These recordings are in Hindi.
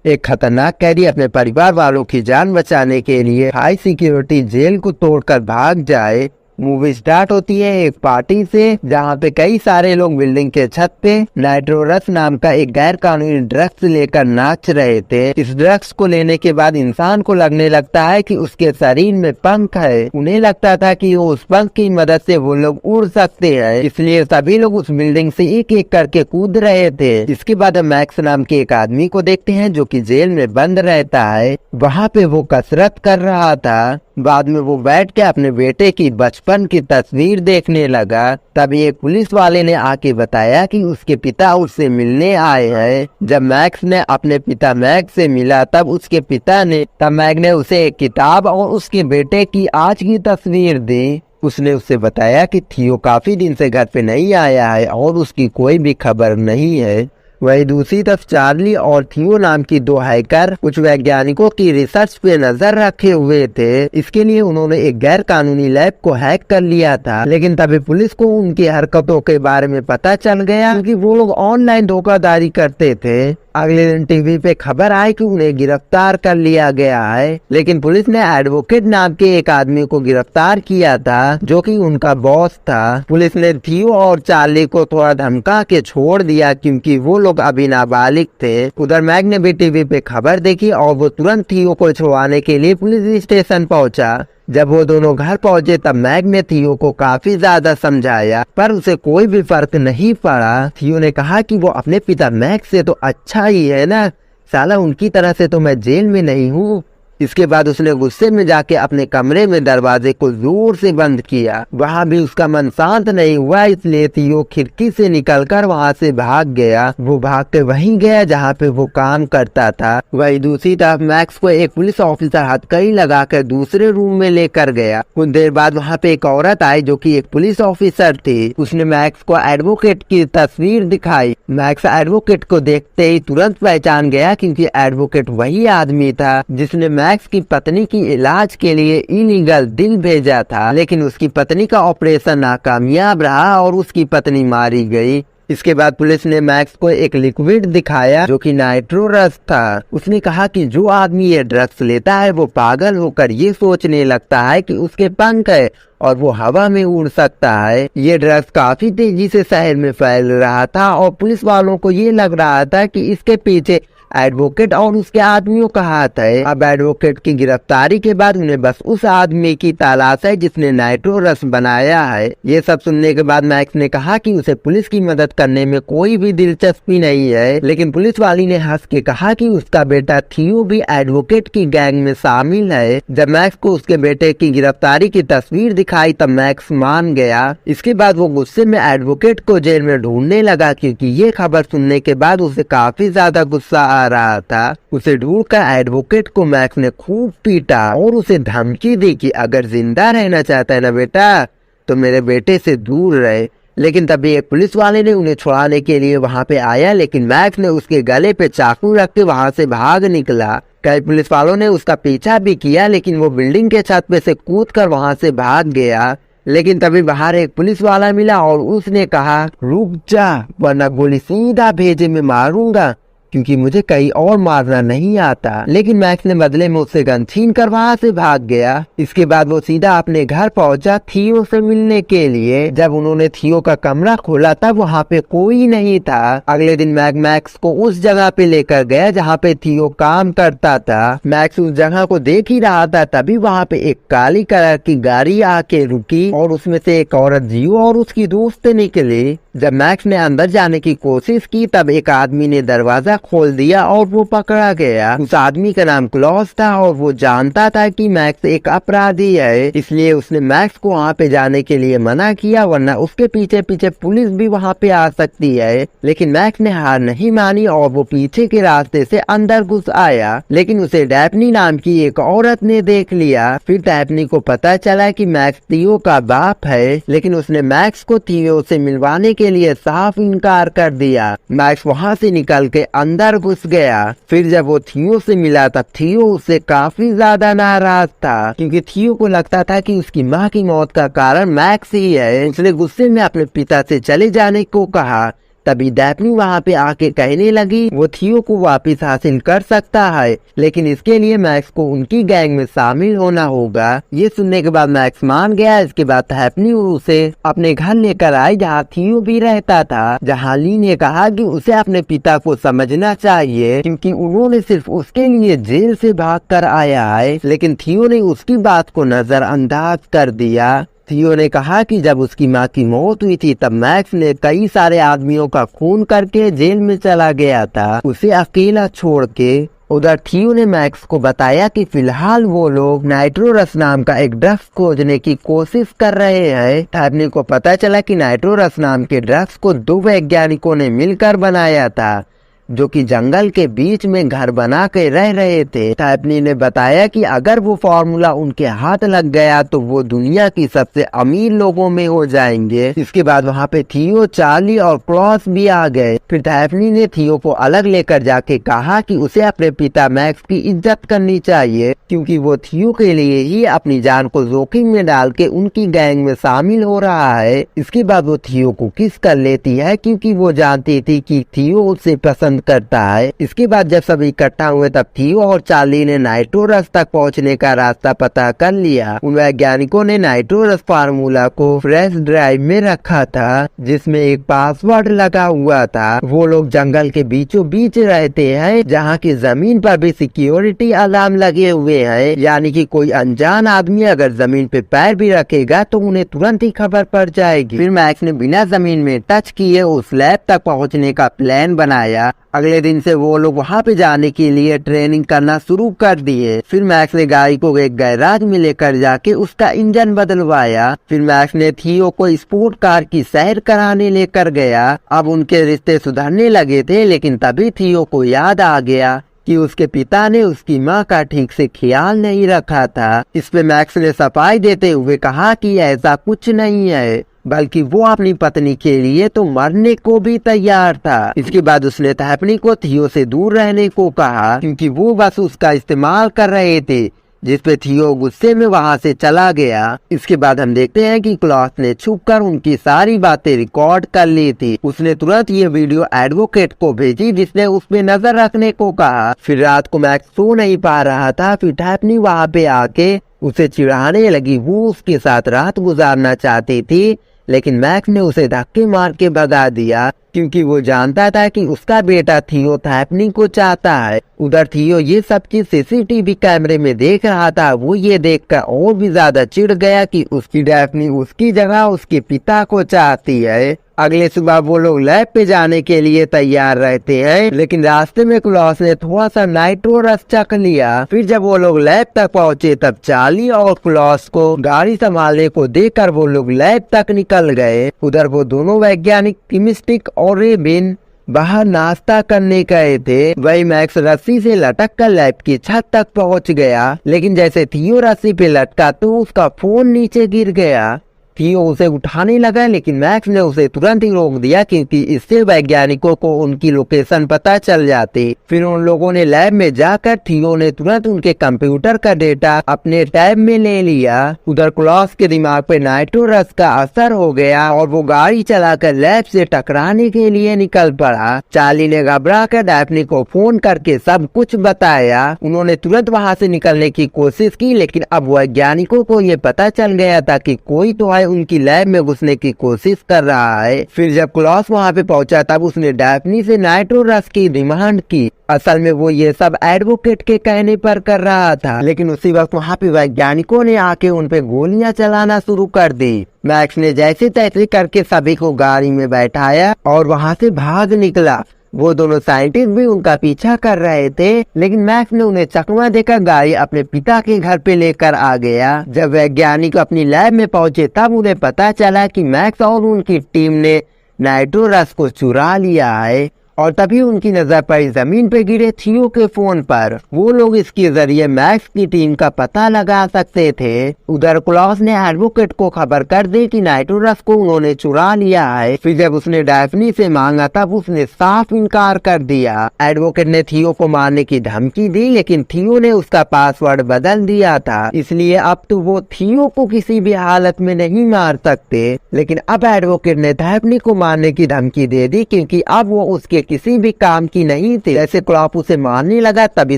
एक खतरनाक कैदी अपने परिवार वालों की जान बचाने के लिए हाई सिक्योरिटी जेल को तोड़कर भाग जाए। मूवी स्टार्ट होती है एक पार्टी से, जहाँ पे कई सारे लोग बिल्डिंग के छत पे नाइट्रोरस नाम का एक गैर कानूनी ड्रग्स लेकर नाच रहे थे। इस ड्रग्स को लेने के बाद इंसान को लगने लगता है कि उसके शरीर में पंख है। उन्हें लगता था कि उस पंख की मदद से वो लोग उड़ सकते हैं, इसलिए सभी लोग उस बिल्डिंग से एक एक करके कूद रहे थे। इसके बाद हम मैक्स नाम के एक आदमी को देखते हैं जो कि जेल में बंद रहता है। वहाँ पे वो कसरत कर रहा था। बाद में वो बैठ के अपने बेटे की बचपन की तस्वीर देखने लगा। तभी एक पुलिस वाले ने आके बताया कि उसके पिता उससे मिलने आए हैं। जब मैक्स ने अपने पिता मैग से मिला तब मैग ने उसे एक किताब और उसके बेटे की आज की तस्वीर दी। उसने उससे बताया कि थियो काफी दिन से घर पे नहीं आया है और उसकी कोई भी खबर नहीं है। वही दूसरी तरफ चार्ली और थियो नाम की दो हैकर कुछ वैज्ञानिकों की रिसर्च पे नजर रखे हुए थे। इसके लिए उन्होंने एक गैर कानूनी लैब को हैक कर लिया था, लेकिन तभी पुलिस को उनकी हरकतों के बारे में पता चल गया क्योंकि वो लोग ऑनलाइन धोखाधड़ी करते थे। अगले दिन टीवी पे खबर आई कि उन्हें गिरफ्तार कर लिया गया है, लेकिन पुलिस ने एडवोकेट नाम के एक आदमी को गिरफ्तार किया था जो कि उनका बॉस था। पुलिस ने थियो और चार्ली को थोड़ा धमका के छोड़ दिया क्योंकि वो लोग अभी नाबालिग थे। उधर मैग ने भी टीवी पे खबर देखी और वो तुरंत थियो को छुड़वाने के लिए पुलिस स्टेशन पहुंचा। जब वो दोनों घर पहुंचे तब मैग ने थियो को काफी ज्यादा समझाया, पर उसे कोई भी फर्क नहीं पड़ा। थियो ने कहा कि वो अपने पिता मैग से तो अच्छा ही है ना, साला उनकी तरह से तो मैं जेल में नहीं हूँ। इसके बाद उसने गुस्से में जाके अपने कमरे में दरवाजे को जोर से बंद किया। वहाँ भी उसका मन शांत नहीं हुआ, इसलिए थियो खिड़की से निकलकर वहाँ से भाग गया। वो भाग के वहीं गया जहाँ पे वो काम करता था। वही दूसरी तरफ मैक्स को एक पुलिस ऑफिसर हथकड़ी लगाकर दूसरे रूम में लेकर गया। कुछ देर बाद वहाँ पे एक औरत आई जो कि एक पुलिस ऑफिसर थी। उसने मैक्स को एडवोकेट की तस्वीर दिखाई। मैक्स एडवोकेट को देखते ही तुरंत पहचान गया क्योंकि एडवोकेट वही आदमी था जिसने मैक्स की पत्नी की इलाज के लिए इलीगल दिल भेजा था, लेकिन उसकी पत्नी का ऑपरेशन नाकामयाब रहा और उसकी पत्नी मारी गई। इसके बाद पुलिस ने मैक्स को एक लिक्विड दिखाया जो कि नाइट्रोरस था। उसने कहा कि जो आदमी ये ड्रग्स लेता है वो पागल होकर ये सोचने लगता है कि उसके पंख है और वो हवा में उड़ सकता है। ये ड्रग्स काफी तेजी से शहर में फैल रहा था और पुलिस वालों को ये लग रहा था कि इसके पीछे एडवोकेट और उसके आदमियों का हाथ है। अब एडवोकेट की गिरफ्तारी के बाद उन्हें बस उस आदमी की तलाश है जिसने नाइट्रोरस बनाया है। ये सब सुनने के बाद मैक्स ने कहा कि उसे पुलिस की मदद करने में कोई भी दिलचस्पी नहीं है, लेकिन पुलिस वाली ने हंस के कहा कि उसका बेटा थियो भी एडवोकेट की गैंग में शामिल है। जब मैक्स को उसके बेटे की गिरफ्तारी की तस्वीर दिखाई तब मैक्स मान गया। इसके बाद वो गुस्से में एडवोकेट को जेल में ढूंढने लगा क्योंकि ये खबर सुनने के बाद उसे काफी ज्यादा गुस्सा आ रहा था। उसे ढूंढकर एडवोकेट को मैक्स ने खूब पीटा और उसे धमकी दी कि अगर जिंदा रहना चाहता है ना बेटा तो मेरे बेटे से दूर रहे। लेकिन तभी एक पुलिस वाले ने उन्हें छुड़ाने के लिए वहां पे आया, लेकिन मैक्स ने उसके गले पे चाकू रख के वहां से भाग निकला। कई पुलिस वालों ने उसका पीछा भी किया, लेकिन वो बिल्डिंग के छत पे से कूदकर वहां से भाग गया। लेकिन तभी बाहर एक पुलिस वाला मिला और उसने कहा, रुक जा वरना गोली सीधा भेजे में मारूंगा, क्योंकि मुझे कहीं और मारना नहीं आता। लेकिन मैक्स ने बदले में उससे गन छीन कर वहाँ से भाग गया। इसके बाद वो सीधा अपने घर पहुंचा थियो से मिलने के लिए। जब उन्होंने थियो का कमरा खोला तब वहाँ पे कोई नहीं था। अगले दिन मैक्स को उस जगह पे लेकर गया जहाँ पे थियो काम करता था। मैक्स उस जगह को देख ही रहा था, तभी वहाँ पे एक काली कलर की गाड़ी आके रुकी और उसमें से एक औरत जियो और उसकी दोस्त निकली। जब मैक्स ने अंदर जाने की कोशिश की तब एक आदमी ने दरवाजा खोल दिया और वो पकड़ा गया। उस आदमी का नाम क्लॉस था और वो जानता था कि मैक्स एक अपराधी है, इसलिए उसने मैक्स को वहाँ पे जाने के लिए मना किया, वरना उसके पीछे पीछे पुलिस भी वहाँ पे आ सकती है। लेकिन मैक्स ने हार नहीं मानी और वो पीछे के रास्ते से अंदर घुस आया, लेकिन उसे डैफनी नाम की एक औरत ने देख लिया। फिर डैफनी को पता चला कि मैक्स थियो का बाप है, लेकिन उसने मैक्स को थियो से मिलवाने के लिए साफ इनकार कर दिया। मैक्स वहाँ से निकल के अंदर घुस गया। फिर जब वो थियो से मिला तब थियो उससे काफी ज्यादा नाराज था, क्योंकि थियो को लगता था कि उसकी माँ की मौत का कारण मैक्स ही है। उसने गुस्से में अपने पिता से चले जाने को कहा, तभी डैफ्नी वहाँ पे आके कहने लगी वो थियो को वापस हासिल कर सकता है, लेकिन इसके लिए मैक्स को उनकी गैंग में शामिल होना होगा। ये सुनने के बाद मैक्स मान गया। इसके बाद डैफ्नी उसे अपने घर लेकर आई जहाँ थियो भी रहता था, जहाँ ली ने कहा कि उसे अपने पिता को समझना चाहिए क्योंकि उन्होंने सिर्फ उसके लिए जेल से भाग कर आया है। लेकिन थियो ने उसकी बात को नजरअंदाज कर दिया। थियो ने कहा कि जब उसकी माँ की मौत हुई थी तब मैक्स ने कई सारे आदमियों का खून करके जेल में चला गया था, उसे अकेला छोड़ के। उधर थियो ने मैक्स को बताया कि फिलहाल वो लोग नाइट्रोरस नाम का एक ड्रग्स खोजने की कोशिश कर रहे हैं। डैफ्नी को पता चला कि नाइट्रोरस नाम के ड्रग्स को 2 वैज्ञानिकों ने मिलकर बनाया था जो कि जंगल के बीच में घर बना के रह रहे थे। डैफ्नी ने बताया कि अगर वो फॉर्मूला उनके हाथ लग गया तो वो दुनिया की सबसे अमीर लोगों में हो जाएंगे। इसके बाद वहाँ पे थियो, चार्ली और क्लॉस भी आ गए। फिर डैफ्नी ने थियो को अलग लेकर जाके कहा कि उसे अपने पिता मैक्स की इज्जत करनी चाहिए क्योंकि वो थियो के लिए ही अपनी जान को जोखिम में डाल के उनकी गैंग में शामिल हो रहा है। इसके बाद वो थियो को किस कर लेती है क्योंकि वो जानती थी कि थियो उसे पसंद करता है। इसके बाद जब सब इकट्ठा हुए तब थियो और चार्ली ने नाइट्रोरस तक पहुंचने का रास्ता पता कर लिया। उन वैज्ञानिकों ने नाइट्रोरस फार्मूला को फ्लैश ड्राइव में रखा था जिसमें एक पासवर्ड लगा हुआ था। वो लोग जंगल के बीचों बीच रहते हैं जहाँ की जमीन पर भी सिक्योरिटी अलार्म लगे हुए हैं, यानी कि कोई अनजान आदमी अगर जमीन पे पैर भी रखेगा तो उन्हें तुरंत ही खबर पड़ जाएगी। फिर मैक्स ने बिना जमीन में टच किए उस लैब तक पहुँचने का प्लान बनाया। अगले दिन से वो लोग वहाँ पे जाने के लिए ट्रेनिंग करना शुरू कर दिए। फिर मैक्स ने गाड़ी को एक गैराज में लेकर जाके उसका इंजन बदलवाया। फिर मैक्स ने थियो को स्पोर्ट कार की सैर कराने लेकर गया। अब उनके रिश्ते सुधरने लगे थे, लेकिन तभी थियो को याद आ गया कि उसके पिता ने उसकी माँ का ठीक से ख्याल नहीं रखा था। इस पे मैक्स ने सफाई देते हुए कहा कि ऐसा कुछ नहीं है, बल्कि वो अपनी पत्नी के लिए तो मरने को भी तैयार था। इसके बाद उसने डैफ्नी को थियो से दूर रहने को कहा क्योंकि वो बस उसका इस्तेमाल कर रहे थे, जिस पे थियो गुस्से में वहाँ से चला गया। इसके बाद हम देखते हैं कि क्लॉस ने छुपकर उनकी सारी बातें रिकॉर्ड कर ली थी। उसने तुरंत ये वीडियो एडवोकेट को भेजी जिसने उस पे नजर रखने को कहा। फिर रात को मैक्स सो नहीं पा रहा था। फिर डैफ्नी वहाँ पे आके उसे चिढ़ाने लगी। वो उसके साथ रात गुजारना चाहती थी, लेकिन मैक्स ने उसे धक्के मार के भगा दिया क्योंकि वो जानता था कि उसका बेटा थियो डैफ्नी को चाहता है। उधर थियो ये सब चीज सीसीटीवी कैमरे में देख रहा था। वो ये देखकर और भी ज्यादा चिढ़ गया कि उसकी डैफ्नी उसकी जगह उसके पिता को चाहती है। अगले सुबह वो लोग लैब पे जाने के लिए तैयार रहते हैं, लेकिन रास्ते में क्लॉस ने थोड़ा सा नाइट्रोरस चख लिया। फिर जब वो लोग लैब तक पहुंचे तब चार्ली और क्लॉस को गाड़ी संभालने को देखकर वो लोग लैब तक निकल गए। उधर वो दोनों वैज्ञानिक किमिस्टिक और रेबिन बाहर नाश्ता करने गए थे। वही मैक्स रस्सी से लटक कर लैब की छत तक पहुंच गया, लेकिन जैसे थियो रस्सी पे लटका तो उसका फोन नीचे गिर गया। थियो उसे उठाने लगा, लेकिन मैक्स ने उसे तुरंत ही रोक दिया क्योंकि इससे वैज्ञानिकों को उनकी लोकेशन पता चल जाती। फिर उन लोगों ने लैब में जाकर थियो ने तुरंत उनके कंप्यूटर का डेटा अपने टैब में ले लिया। उधर क्लॉस के दिमाग पे नाइट्रोरस का असर हो गया और वो गाड़ी चलाकर लैब से टकराने के लिए निकल पड़ा। चार्ली ने घबरा कर डैफ्नी को फोन करके सब कुछ बताया। उन्होंने तुरंत वहाँ से निकलने की कोशिश की, लेकिन अब वैज्ञानिकों को ये पता चल गया था कि कोई तो उनकी लैब में घुसने की कोशिश कर रहा है। फिर जब क्लॉस वहाँ पे पहुंचा तब उसने डैफ्नी से नाइट्रोरस की डिमांड की। असल में वो ये सब एडवोकेट के कहने पर कर रहा था, लेकिन उसी वक्त वहाँ पे वैज्ञानिकों ने आके उन पे गोलियां चलाना शुरू कर दी। मैक्स ने जैसे तैसे करके सभी को गाड़ी में बैठाया और वहाँ से भाग निकला। वो दोनों साइंटिस्ट भी उनका पीछा कर रहे थे, लेकिन मैक्स ने उन्हें चकमा देकर गाड़ी अपने पिता के घर पे लेकर आ गया। जब वैज्ञानिक अपनी लैब में पहुंचे तब उन्हें पता चला कि मैक्स और उनकी टीम ने नाइट्रोरस को चुरा लिया है और तभी उनकी नजर पड़ी जमीन पे गिरे थियो के फोन पर। वो लोग इसके जरिए मैक्स की टीम का पता लगा सकते थे। उधर क्लॉस ने एडवोकेट को खबर कर दी कि नाइट्रोरस को उन्होंने चुरा लिया है। फिर जब उसने डैफ्नी से मांगा तब उसने साफ इनकार कर दिया। एडवोकेट ने थियो को मारने की धमकी दी, लेकिन थियो ने उसका पासवर्ड बदल दिया था, इसलिए अब तो वो थियो को किसी भी हालत में नहीं मार सकते। लेकिन अब एडवोकेट ने डैफ्नी को मारने की धमकी दे दी, क्योंकि अब वो उसके किसी भी काम की नहीं थी। जैसे क्लॉप उसे मारने लगा तभी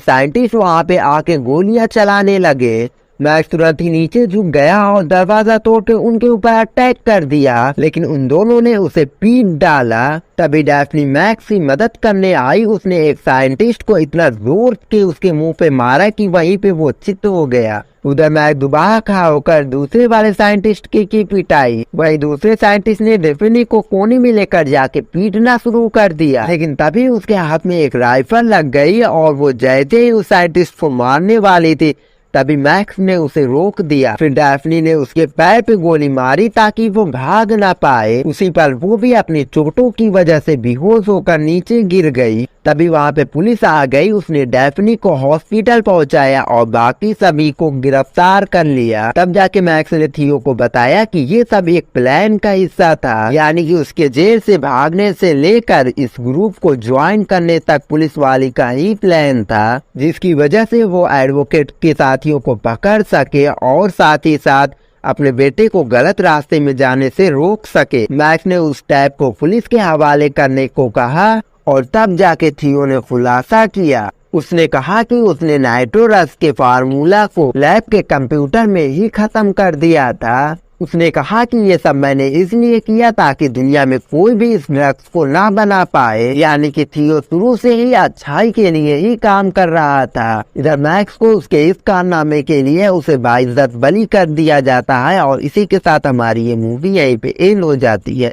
साइंटिस्ट वहाँ पे आके गोलियां चलाने लगे। मैक्स तुरंत ही नीचे झुक गया और दरवाजा तोड़ के उनके ऊपर अटैक कर दिया, लेकिन उन दोनों ने उसे पीट डाला। तभी डैफ्नी मैक्स की मदद करने आई। उसने एक साइंटिस्ट को इतना जोर के उसके मुंह पे मारा कि वहीं पे वो चित हो गया। उधर मैक्स दोबारा खड़ा होकर दूसरे वाले साइंटिस्ट की पिटाई। वही दूसरे साइंटिस्ट ने डैफ्नी को कोने में लेकर जाके पीटना शुरू कर दिया, लेकिन तभी उसके हाथ में एक राइफल लग गई और वो जैसे ही उस साइंटिस्ट को मारने वाली थी तभी मैक्स ने उसे रोक दिया। फिर डैफ्नी ने उसके पैर पे गोली मारी ताकि वो भाग ना पाए। उसी पर वो भी अपनी चोटों की वजह से बेहोश होकर नीचे गिर गई। तभी वहाँ पे पुलिस आ गई। उसने डैफ्नी को हॉस्पिटल पहुंचाया और बाकी सभी को गिरफ्तार कर लिया। तब जाके मैक्स ने थियो को बताया कि ये सब एक प्लान का हिस्सा था, यानी कि उसके जेल से भागने से लेकर इस ग्रुप को ज्वाइन करने तक पुलिस वाली का ही प्लान था, जिसकी वजह से वो एडवोकेट के साथियों को पकड़ सके और साथ ही साथ अपने बेटे को गलत रास्ते में जाने से रोक सके। मैक्स ने उस टैब को पुलिस के हवाले करने को कहा और तब जाके थियो ने खुलासा किया। उसने कहा कि उसने नाइट्रोरस के फार्मूला को लैब के कंप्यूटर में ही खत्म कर दिया था। उसने कहा कि ये सब मैंने इसलिए किया ताकि दुनिया में कोई भी इस ड्रग्स को ना बना पाए, यानी कि थियो शुरू से ही अच्छाई के लिए ही काम कर रहा था। इधर मैक्स को उसके इस कारनामे के लिए उसे बाइज्जत बरी कर दिया जाता है। और इसी के साथ हमारी ये मूवी यहीं पे एंड हो जाती है।